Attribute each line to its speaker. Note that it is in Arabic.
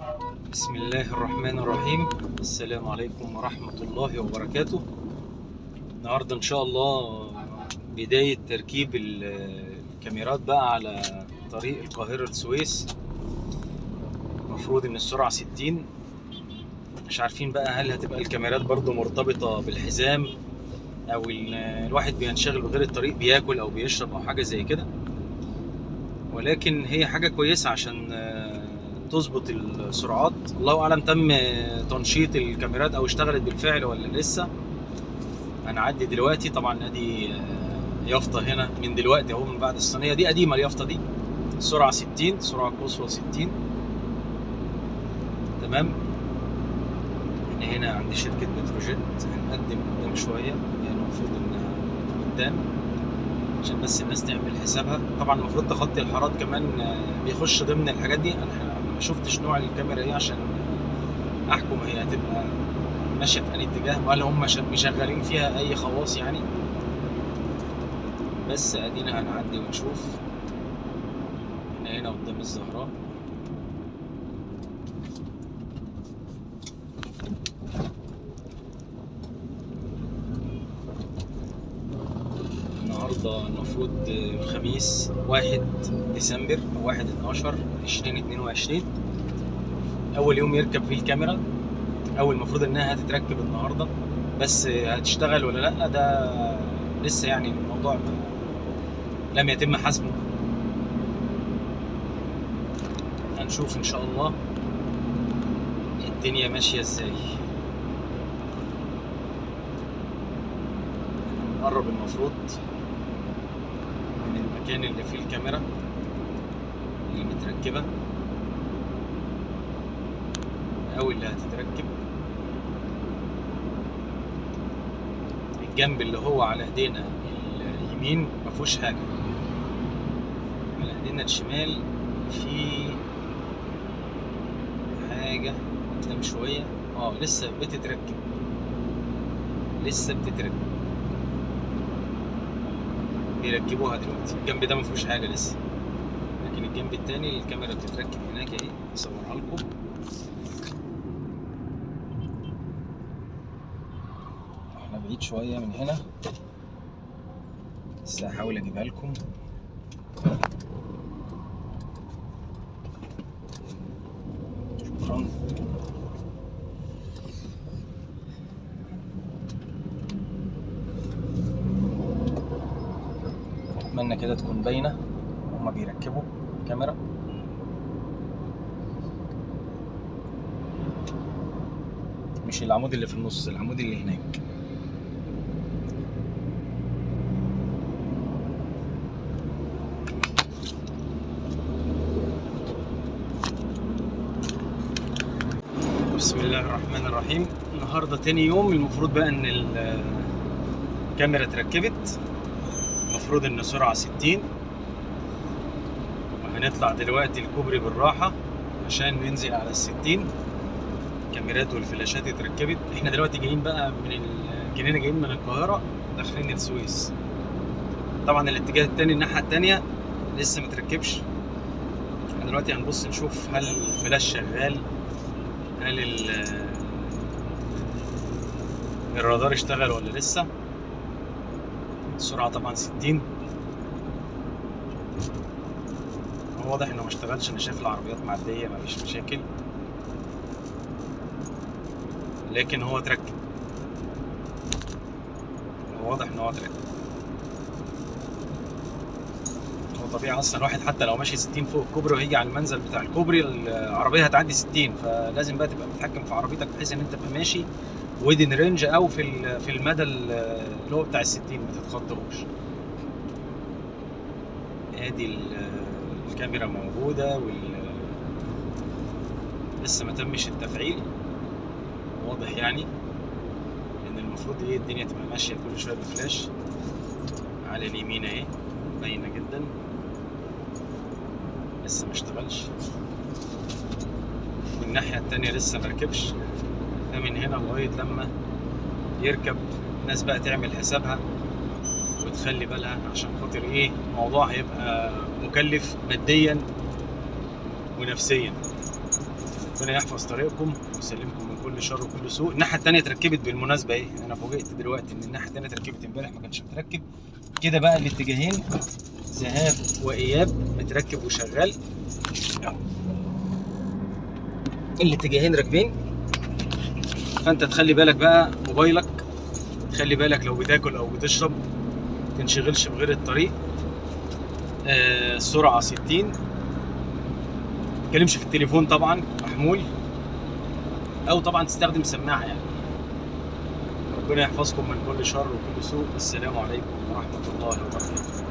Speaker 1: بسم الله الرحمن الرحيم. السلام عليكم ورحمة الله وبركاته. النهاردة إن شاء الله بداية تركيب الكاميرات بقى على طريق القاهرة السويس. المفروض إن السرعة 60. مش عارفين بقى هل هتبقى الكاميرات برضو مرتبطة بالحزام أو الواحد بينشغل بغير الطريق، بياكل أو بيشرب أو حاجة زي كده، ولكن هي حاجة كويسة عشان تظبط السرعات. الله اعلم تم تنشيط الكاميرات او اشتغلت بالفعل ولا لسه. هنعدي دلوقتي طبعا، ادي يافطه هنا من دلوقتي اهو، من بعد الصينيه دي قديمه اليافطه دي. السرعه 60، السرعه القصوى 60. تمام. احنا هنا عند شركه بتروجيت، هنقدم قدام شويه، يعني المفروض انها قدام عشان بس الناس تعمل حسابها. طبعا المفروض تخطي الحارات كمان بيخش ضمن الحاجات دي. انا ما شفتش نوع الكاميرا ايه عشان احكم هي هتبقى ماشيه في انهي اتجاه، ولا هم مشغلين فيها اي خواص يعني. بس ادينا هنعدي ونشوف. احنا هنا قدام الزهراء. النهارده المفروض الخميس 1 ديسمبر او 1/12/2022، اول يوم يركب فيه الكاميرا، او المفروض انها هتتركب النهارده. بس هتشتغل ولا لا ده لسه يعني الموضوع لم يتم حسمه. هنشوف ان شاء الله الدنيا ماشيه ازاي. نقرب المفروض من المكان اللي فيه الكاميرا اللي متركبه او اللي هتتركب. الجنب اللي هو على ايدينا اليمين مفيهوش حاجه، على ايدينا الشمال في حاجه قدام شويه. لسه بتتركب، بيركبوها دلوقتي. الجنب ده مفيهوش حاجه لسه، لكن الجنب التاني الكاميرا بتتركب هناك اهي. اصورها لكم. احنا بعيد شويه من هنا بس هحاول اجيبها لكم. شكرا. اتمنى كده تكون باينه هما بيركبوا الكاميرا. مش العمود اللي في النص، العمود اللي هناك. بسم الله الرحمن الرحيم. النهارده تاني يوم. المفروض بقى ان الكاميرا اتركبت، المفروض ان سرعه 60، وهنطلع دلوقتي الكوبري بالراحه عشان ننزل على ال60. الكاميرات والفلاشات اتركبت. احنا دلوقتي جايين بقى من الجنينه، جايين من القاهره داخلين السويس. طبعا الاتجاه التاني الناحيه التانيه لسه متركبش. احنا دلوقتي هنبص نشوف هل الفلاش شغال، هل الرادار اشتغل ولا لسه. السرعه طبعا 60. هو واضح انه ما اشتغلش. انا شايف العربيات معديه، مفيش مشاكل، لكن هو اتركب. هو واضح ان هو اتركب. هو طبيعي اصلا الواحد حتى لو ماشي 60 فوق الكوبري وهيجي على المنزل بتاع الكوبري العربيه هتعدي 60، فلازم بقى تبقى متحكم في عربيتك بحيث ان انت تبقى ماشي ويدن رينج او في المدى اللي هو بتاع ال60 ما تتخطاهوش. ادي الكاميرا موجوده لسه ما تمش التفعيل. واضح يعني ان المفروض الدنيا تبقى ماشيه كل شويه بفلاش. على اليمين اهي باينه جدا، لسه ما اشتغلش. والناحيه التانيه لسه مركبش. ده من هنا لغايه لما يركب الناس بقى تعمل حسابها وتخلي بالها، عشان خاطر الموضوع هيبقى مكلف ماديا ونفسيا. ربنا يحفظ طريقكم ويسلمكم من كل شر وكل سوء. الناحيه الثانيه اتركبت بالمناسبه ايه، انا فوجئت دلوقتي ان الناحيه الثانيه اتركبت امبارح ما كانتش متركب كده. بقى الاتجاهين ذهاب واياب متركب وشغال، الاتجاهين راكبين. فانت تخلي بالك بقى موبايلك، خلي بالك لو بتاكل او بتشرب تنشغلش بغير الطريق. السرعه 60، متتكلمش في التليفون طبعا محمول، او طبعا تستخدم سماعه يعني. ربنا يحفظكم من كل شر وكل سوء. السلام عليكم ورحمه الله وبركاته.